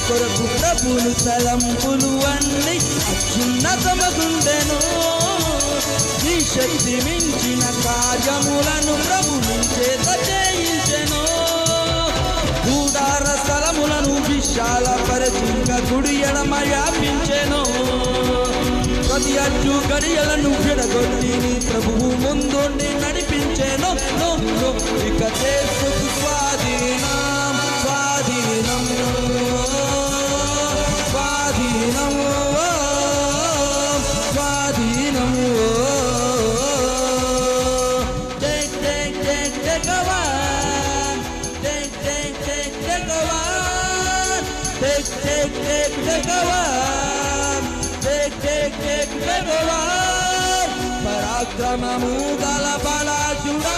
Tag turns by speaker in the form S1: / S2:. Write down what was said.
S1: కొరకు ప్రభులు తలంపులు అన్ని అత్యున్నతమగుండెను. నీ శక్తి మించిన కార్యములను ప్రభువు చేత చేయించెను. గూడార స్థలములను విశాలపరచింక కుడి ఎడమ వ్యాపించెను. ప్రతి అడ్డు గడియలను విడగొట్టి నీ ప్రభువు ముందుండి నడిపించెను. ఇక చేసుకు స్వాధీనం స్వాధీనం స్వాధీనం స్వాధీనం. Take over. Take over. పరాక్రమము గల బలాఢ్యుడా